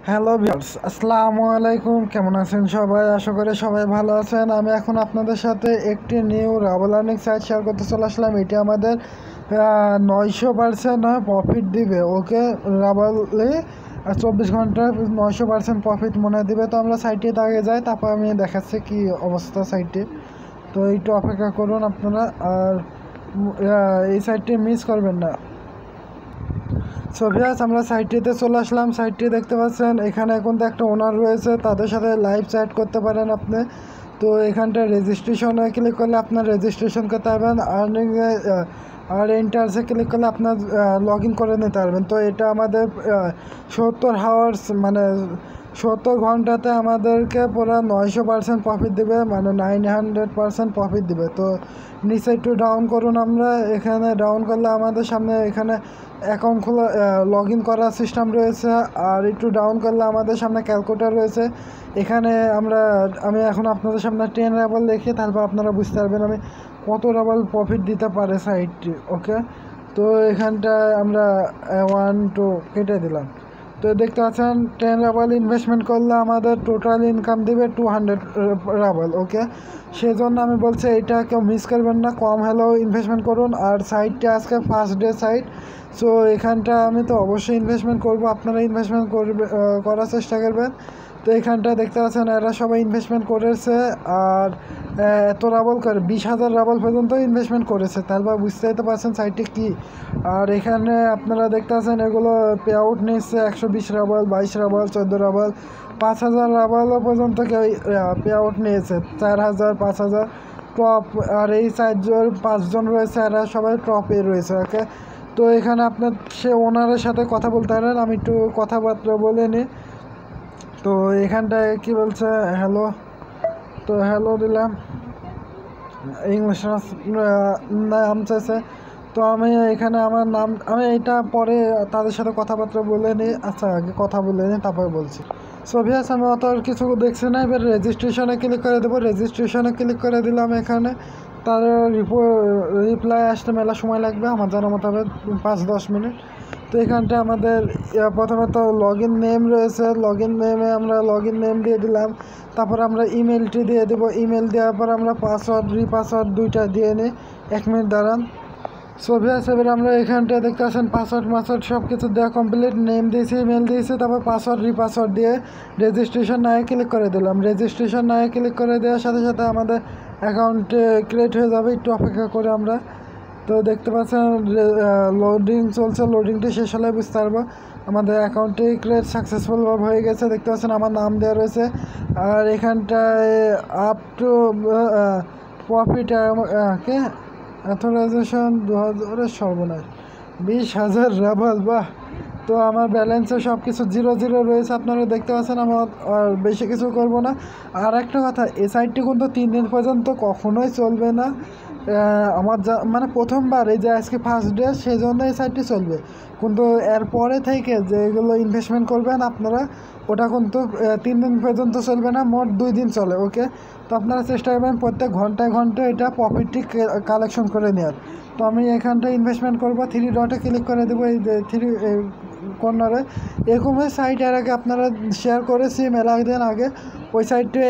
Hello viewers, আসসালামু আলাইকুম। কেমন আছেন সবাই? আশা করি সবাই ভালো আছেন। আমি এখন আপনাদের সাথে একটি নিউ রাবল আর্নিং সাইট শেয়ার করতে চলে আসলাম। এটি আমাদের 900% প্রফিট দিবে। ওকে, রাবলে 24 ঘন্টা 900% প্রফিট মনে দিবে। তো আমরা সাইটে আগে যাই, তারপর আমি দেখাচ্ছি কি অবস্থা সাইটে। তো একটু অপেক্ষা করুন আপনারা, আর এই সাইটটি মিস করবেন না। সো ভিউয়ার্স, আমরা সাইটটিতে চলে আসলাম। সাইটটি দেখতে পাচ্ছেন, এখানে এখন তো একটা ওনার রয়েছে, তাদের সাথে লাইভ চ্যাট করতে পারেন আপনি। তো এখানটা রেজিস্ট্রেশনে ক্লিক করলে আপনার রেজিস্ট্রেশন করতে পারবেন। আর্নিংয়ে আর এন্টারসে ক্লিক করলে আপনার লগ ইন করে নিতে পারবেন। তো এটা আমাদের 70 আওয়ার্স মানে 70 ঘন্টাতে আমাদেরকে পুরো 900% প্রফিট দেবে, মানে 900% প্রফিট দেবে। তো নিচে একটু ডাউন করুন। আমরা এখানে ডাউন করলে আমাদের সামনে এখানে অ্যাকাউন্ট খোলা, লগ ইন করার সিস্টেম রয়েছে। আর একটু ডাউন করলে আমাদের সামনে ক্যালকুলেটর রয়েছে। এখানে আমি এখন আপনাদের সামনে 10 রাবল লিখে, তারপর আপনারা বুঝতে পারবেন আমি কত রাবল প্রফিট দিতে পারে সাইটটি। ওকে, তো এখানটায় আমরা 1 2 কেটে দিলাম। তো দেখতে পাচ্ছেন 10 রাবল ইনভেস্টমেন্ট করলে আমাদের টোটাল ইনকাম দেবে 200 রাবল। ওকে, সেজন্য আমি বলছি এটা কেউ মিস করবেন না, কম হলেও ইনভেস্টমেন্ট করুন। আর সাইটটা আজকে ফার্স্ট ডে সাইট। সো এখানটা আমি তো অবশ্যই ইনভেস্টমেন্ট করব, আপনারা ইনভেস্টমেন্ট করার চেষ্টা করবেন। তো এখানটা দেখতে পাচ্ছেন এরা সবাই ইনভেস্টমেন্ট করেছে। আর এত রাবল করে 20,000 রাবল পর্যন্ত ইনভেস্টমেন্ট করেছে, তারপর বুঝতেই তো পারছেন সাইটে কি। আর এখানে আপনারা দেখতে পাচ্ছেন এগুলো পে আউট নিচ্ছে 120 রাবল, 22 রাবল, 14 রাবল, 5,000 রাবলও পর্যন্ত কেউ পে আউট নিয়েছে। 4,000, 5,000 টপ। আর এই 5জন রয়েছে, এরা সবাই টপে রয়েছে। ওকে, তো এখানে আপনার সে ওনারের সাথে কথা বলতে পারেন। আমি একটু কথাবার্তা বলে নিই। তো এখানটায় কি বলছে, হ্যালো। তো হ্যালো দিলাম, ইংলিশ নাম চাইছে। তো আমি এখানে আমার নাম, আমি এটা পরে তাদের সাথে কথাবার্তা বলে নিই। আচ্ছা, আগে কথা বলে নিই, তারপরে বলছি। সো ভিউয়ার্স, আমি অত আর কিছু দেখছি না। এবার রেজিস্ট্রেশনে ক্লিক করে দেবো। রেজিস্ট্রেশনে ক্লিক করে দিলাম। এখানে তার রিপ্লাই আসতে মেলা সময় লাগবে, আমার জানার মতো হবে 5-10 মিনিট। তো এখানটা আমাদের প্রথমে তো লগ ইন নেম রয়েছে। লগ ইন নেমে আমরা লগ ইন নেম দিয়ে দিলাম। তারপর আমরা ইমেলটি দিয়ে দেবো। ইমেল দেওয়ার পর আমরা পাসওয়ার্ড রিপাসওয়ার্ড দুইটা দিয়ে নিই। 1 মিনিট দাঁড়ান। সো ভিউয়ার্স, এবার আমরা এখানটা দেখতে পাচ্ছেন পাসওয়ার্ড সব কিছু দেওয়া কমপ্লিট। নেম দিয়েছি, ইমেল দিয়েছি, তারপর পাসওয়ার্ড রিপাসওয়ার্ড দিয়ে রেজিস্ট্রেশন নায়ে ক্লিক করে দিলাম। রেজিস্ট্রেশন নায়ে ক্লিক করে দেওয়ার সাথে সাথে আমাদের অ্যাকাউন্টে ক্রিয়েট হয়ে যাবে। একটু অপেক্ষা করে আমরা। তো দেখতে পাচ্ছেন লোডিং চলছে। লোডিংটি শেষ হলে বুঝতে পারবো আমাদের অ্যাকাউন্টটি ক্রিয়েট সাকসেসফুলভাবে হয়ে গেছে। দেখতে পাচ্ছেন আমার নাম দেওয়া রয়েছে। আর এখানটায় up to profit K authorisation 2000 সর্বনাশ 20,000 রাবল। বাহ! তো আমার ব্যালেন্সে সব কিছু 0 রয়েছে, আপনারা দেখতে পাচ্ছেন। আমার আর বেশি কিছু করব না। আর একটা কথা, এই সাইটটি কিন্তু 3 দিন পর্যন্ত কখনোই চলবে না। আমার মানে প্রথমবার, এই যে আজকে ফার্স্ট ডে, সেই জন্য এই সাইটটি চলবে। কিন্তু এরপরে থেকে যেগুলো ইনভেস্টমেন্ট করবেন আপনারা, ওটা কিন্তু 3 দিন পর্যন্ত চলবে না, মোট 2 দিন চলে। ওকে, তো আপনারা চেষ্টা করবেন প্রত্যেক ঘন্টায় ঘন্টায় এটা প্রফিটটি কালেকশন করে নেওয়ার। তো আমি এখানটা ইনভেস্টমেন্ট করবো, 3 ডটে ক্লিক করে দেবো, এই যে 3 কর্নারে। এরকমই সাইট এর আগে আপনারা শেয়ার করেছি মেলা দিন আগে। ওই সাইটে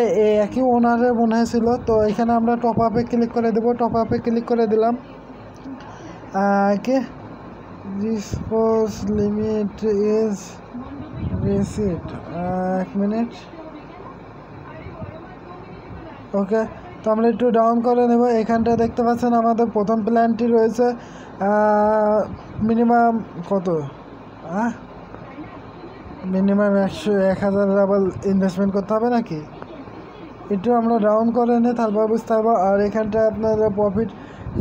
একই ওনারের মনে হয়েছিল। তো এখানে আমরা টপ আপে ক্লিক করে দেবো। টপ আপে ক্লিক করে দিলাম। কে resource limit is reset, 1 minute. Okay, তো আমরা একটু ডাউন করে নেব। এখানটা দেখতে পাচ্ছেন আমাদের প্রথম প্ল্যানটি রয়েছে। মিনিমাম কত, মিনিমাম 1,000 রাবল ইনভেস্টমেন্ট করতে হবে নাকি? একটু আমরা ডাউন করে নিই, তারপর বুঝতে পারবো। আর এখানটায় আপনার প্রফিট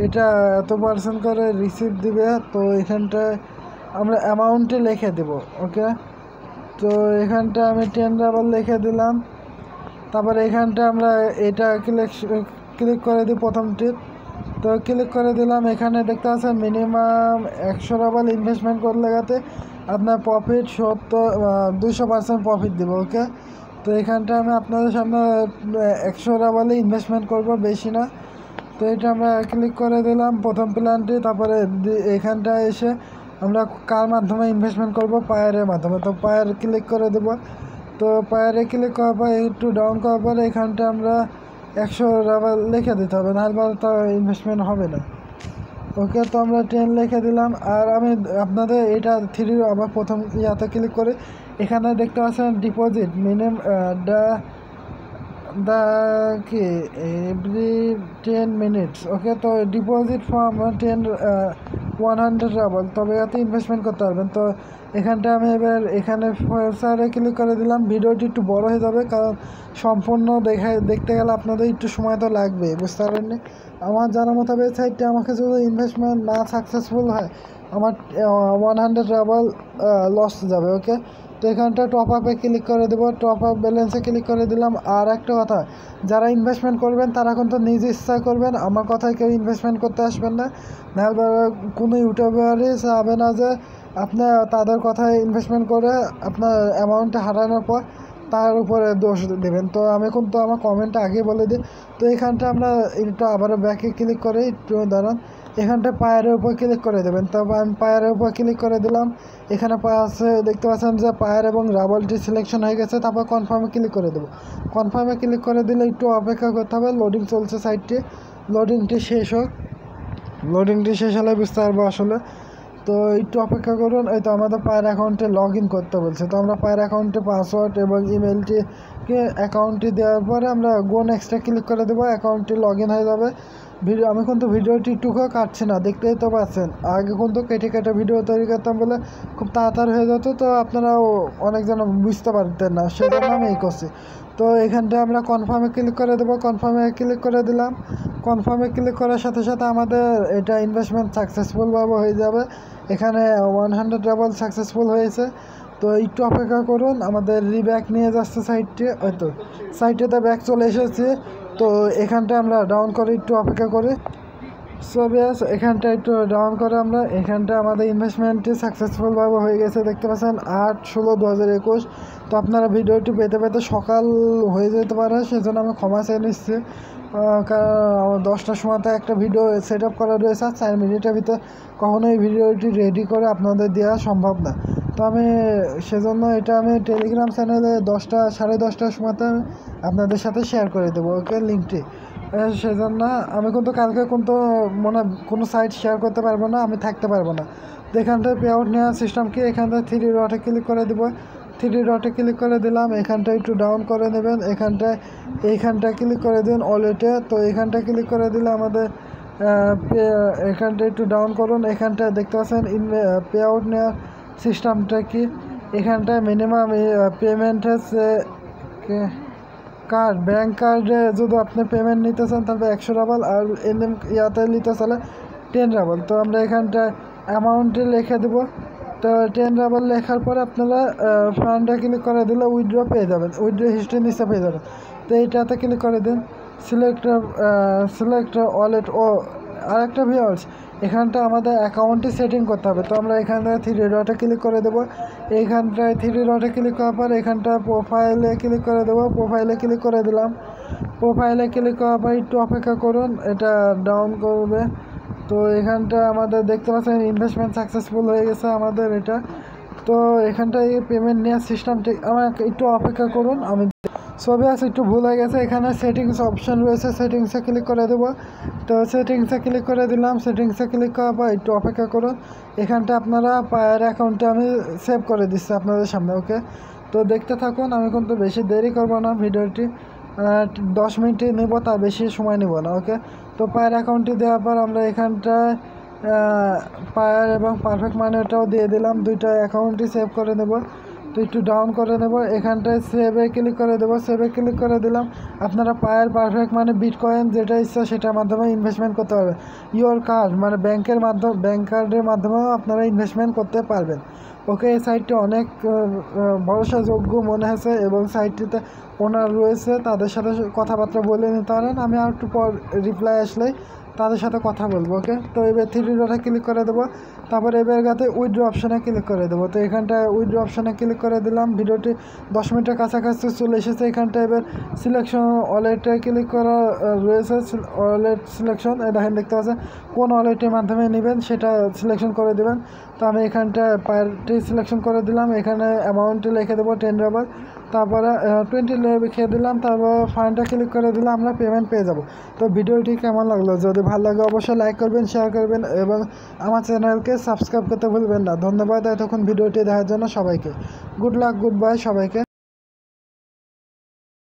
এটা এত পার্সেন্ট করে রিসিভ দিবে। তো এখানটায় আমরা অ্যামাউন্টে লিখে দেব। ওকে, তো এখানটা আমি 10 রাবল লিখে দিলাম। তারপরে এখানটা আমরা এটা ক্লিক করে দিই প্রথমটি। তো ক্লিক করে দিলাম। এখানে দেখতে পাচ্ছেন মিনিমাম 100 রাবল ইনভেস্টমেন্ট করলে যাতে আপনার প্রফিট 200% প্রফিট দেবো। ওকে, তো এখানটা আমি আপনাদের সামনে 100 রাবলে ইনভেস্টমেন্ট করব, বেশি না। তো এটা আমরা ক্লিক করে দিলাম প্রথম প্ল্যানটি। তারপরে এখানটা এসে আমরা কার মাধ্যমে ইনভেস্টমেন্ট করব, পায়ারের মাধ্যমে। তো পায়ার ক্লিক করে দেব। তো পায়ারে ক্লিক করার পর একটু ডাউন করার পর এখানটা আমরা 100 রাবার লিখে দিতে হবে, নাহলে তো ইনভেস্টমেন্ট হবে না। ওকে, তো আমরা 10 লিখে দিলাম। আর আমি আপনাদের এটা 3 আবার প্রথম ইয়াতে ক্লিক করে এখানে দেখতে পাচ্ছেন ডিপোজিট মিনিমাম দ্য কি এভরি 10 মিনিটস। ওকে, তো ডিপোজিট ফ্রম 100 রাবল, তবে এতে ইনভেস্টমেন্ট করতে পারবেন। তো এখানটা আমি এবার এখানে ফিউচারে ক্লিক করে দিলাম। ভিডিওটি একটু বড় হয়ে যাবে, কারণ সম্পূর্ণ দেখতে গেলে আপনাদের একটু সময় তো লাগবে, বুঝতে পারেননি। আমার জানা মোতাবেক সাইটটা আমাকে যদি ইনভেস্টমেন্ট না সাকসেসফুল হয় আমার 100 রাবল লস যাবে। ওকে, তো এখানটা টপ আপে ক্লিক করে দেবো, টপ আপ ব্যালেন্সে ক্লিক করে দিলাম। আর একটা কথা, যারা ইনভেস্টমেন্ট করবেন তারা কিন্তু নিজ ইচ্ছা করবেন, আমার কথায় কেউ ইনভেস্টমেন্ট করতে আসবেন না। নাহলে কোনো ইউটিউবারই চাবে না যে আপনি তাদের কথায় ইনভেস্টমেন্ট করে আপনার অ্যামাউন্টটা হারানোর পর তার উপরে দোষ দেবেন। তো আমি কিন্তু আমার কমেন্টটা আগে বলে দিই। তো এখানটা আমরা একটু আবারও ব্যাকে ক্লিক করে একটু দাঁড়ান, এখানটা পায়ের উপর ক্লিক করে দেবেন। তবে আমি পায়ের উপর ক্লিক করে দিলাম। এখানে আছে দেখতে পাচ্ছেন যে পায়ের এবং রাবলটি সিলেকশন হয়ে গেছে। তারপর কনফার্মে ক্লিক করে দেবো। কনফার্মে ক্লিক করে দিলে একটু অপেক্ষা করতে হবে, লোডিং চলছে সাইটটি, লোডিংটি শেষ হোক। লোডিংটি শেষ হলে বুঝতে পারবো আসলে। তো একটু অপেক্ষা করুন। এই তো আমাদের পায়ের অ্যাকাউন্টে লগ ইন করতে বলছে। তো আমরা পায়ের অ্যাকাউন্টে পাসওয়ার্ড এবং ইমেলটিকে অ্যাকাউন্টটি দেওয়ার পরে আমরা গো নেক্সটে ক্লিক করে দেবো, অ্যাকাউন্টটি লগ ইন হয়ে যাবে। আমি কিন্তু ভিডিওটি একটুকুও কাটছি না, দেখতেই তো পাচ্ছেন। আগে কিন্তু কেটে কেটে ভিডিও তৈরি করতাম বলে খুব তাড়াতাড়ি হয়ে যেত, তো আপনারাও অনেকজন বুঝতে পারতেন না, সেজন্য আমি এই করছি। তো এখানটা আমরা কনফার্মে ক্লিক করে দেবো। কনফার্মে ক্লিক করে দিলাম। কনফার্মে ক্লিক করার সাথে সাথে আমাদের এটা ইনভেস্টমেন্ট সাকসেসফুলভাবে হয়ে যাবে। এখানে 100 রাবল সাকসেসফুল হয়েছে। তো একটু অপেক্ষা করুন, আমাদের রিব্যাক নিয়ে যাচ্ছে সাইটটি। হয়তো সাইটেতে ব্যাক চলে এসেছে। তো এখানটা আমরা ডাউন করে একটু অপেক্ষা করি। সো ব্যাস, এখানটা একটু ডাউন করে আমরা এখানটা আমাদের ইনভেস্টমেন্টটি সাকসেসফুলভাবে হয়ে গেছে, দেখতে পাচ্ছেন 8/16/2021। তো আপনারা ভিডিওটি পেতে পেতে সকাল হয়ে যেতে পারে, সেজন্য আমি ক্ষমা চেয়ে নিচ্ছি। কারণ 10টার সময় তো একটা ভিডিও সেট আপ করা রয়েছে, আর 4 মিনিটের ভিতর কখনোই ভিডিওটি রেডি করে আপনাদের দেওয়া সম্ভব না। তো আমি সেজন্য এটা আমি টেলিগ্রাম চ্যানেলে 10টা 10:30টার সময়তে আপনাদের সাথে শেয়ার করে দেবো, ওকে, লিঙ্কটি। সেজন্য আমি কিন্তু কালকে কিন্তু কোনো সাইট শেয়ার করতে পারবো না, আমি থাকতে পারবো না। তো এখানটায় পে আউট নেওয়ার সিস্টেম কি, এখানটায় 3 ডটে ক্লিক করে দেবো। 3 ডটে ক্লিক করে দিলাম। এখানটা একটু ডাউন করে নেবেন, এইখানটায় ক্লিক করে দিন ওয়ালেটে। তো এখানটা ক্লিক করে দিলে আমাদের এখানটা একটু ডাউন করুন। এখানটায় দেখতে পাচ্ছেন পে আউট নেওয়ার সিস্টেমটা কি, এখানটায় মিনিমাম পেমেন্ট হচ্ছে কার্ড, ব্যাঙ্ক কার্ডে যদি আপনি পেমেন্ট নিতে চান তাহলে 100 রাবল, আর এমনি ইয়াতে নিতে চাইলে 10 রাবল। তো আমরা এখানটায় অ্যামাউন্টে লিখে দেবো। তো 10 রাবল লেখার পরে আপনারা ফান্ডে ক্লিক করে দিলে উইথড্র পেয়ে যাবেন, উইথড্র হিস্ট্রি নিচে পেয়ে যাবেন। তো এইটাতে ক্লিক করে দিন, সিলেক্ট ওয়ালেট। ও আরেকটা ভিউয়ার্স, এখানটা আমাদের অ্যাকাউন্টটি সেটিং করতে হবে। তো আমরা এখানে 3 ডটে ক্লিক করে দেবো। এইখানটায় 3 ডটে ক্লিক করার পর এখানটা প্রোফাইলে ক্লিক করে দেবো। প্রোফাইলে ক্লিক করে দিলাম। প্রোফাইলে ক্লিক করার পর একটু অপেক্ষা করুন, এটা ডাউন করবে। তো এখানটা আমাদের দেখতে পাচ্ছেন ইনভেস্টমেন্ট সাকসেসফুল হয়ে গেছে আমাদের এটা। তো এখানটায় পেমেন্ট নেওয়ার সিস্টেম ঠিক, আমাকে একটু অপেক্ষা করুন। আমি ছবি আছে একটু ভুল হয়ে গেছে, এখানে সেটিংস অপশন রয়েছে, সেটিংসে ক্লিক করে দেবো। তো সেটিংসে ক্লিক করে দিলাম। সেটিংসে ক্লিক করার পর একটু অপেক্ষা করুন। এখানটা আপনারা পায়ের অ্যাকাউন্টে আমি সেভ করে দিচ্ছি আপনাদের সামনে, ওকে। তো দেখতে থাকুন, আমি কিন্তু বেশি দেরি করব না, ভিডিওটি 10 মিনিটই নেব, তার বেশি সময় নেব না, ওকে। তো পায়ের অ্যাকাউন্টটি দেওয়ার পর আমরা এখানটায় পায়ার এবং পারফেক্ট মানিটাও দিয়ে দিলাম, দুইটা অ্যাকাউন্টই সেভ করে নেব। তো একটু ডাউন করে নেব, এখানটায় সেভে ক্লিক করে দেবো। সেভে ক্লিক করে দিলাম। আপনারা পায়ার পারফেক্ট মানে বিটকয়েন যেটা ইচ্ছা সেটার মাধ্যমে ইনভেস্টমেন্ট করতে পারবেন। ইওর কার্ড মানে ব্যাংক কার্ডের মাধ্যমেও আপনারা ইনভেস্টমেন্ট করতে পারবেন, ওকে। এই সাইটটি অনেক ভরসাযোগ্য মনে হয়েছে এবং সাইটটিতে ওনার রয়েছে, তাদের সাথে কথাবার্তা বলে নিতে পারেন। আমি আর একটু পর রিপ্লাই আসলেই তাদের সাথে কথা বলবো। ওকে, তো এবার থ্রি ডটে ক্লিক করে দেবো, তারপরে এবার গাতে উইথড্র অপশানে ক্লিক করে দেবো। তো এখানটায় উইথড্র অপশানে ক্লিক করে দিলাম। ভিডিওটি 10 মিনিটের কাছাকাছি চলে এসেছে। এখানটা এবার সিলেকশন ওয়ালেটে ক্লিক করা রয়েছে, ওয়ালেট সিলেকশন দেখেন, দেখতে পাচ্ছেন কোন ওয়ালেটের মাধ্যমে নেবেন সেটা সিলেকশন করে দেবেন। তো আমি এখানটা পার্টি সিলেকশন করে দিলাম, এখানে অ্যামাউন্টে লিখে দেবো $10, তারপরে 20 লিখে দিলাম, তারপর ফান্ডটা ক্লিক করে দিলাম, আমরা পেমেন্ট পেয়ে যাব। তো ভিডিওটি কেমন লাগলো? যদি ভালো লাগে অবশ্যই লাইক করবেন, শেয়ার করবেন এবং আমার চ্যানেলকে সাবস্ক্রাইব করতে ভুলবেন না। ধন্যবাদ এতক্ষণ ভিডিওটি দেখার জন্য সবাইকে। গুড লাক, গুড বাই সবাইকে।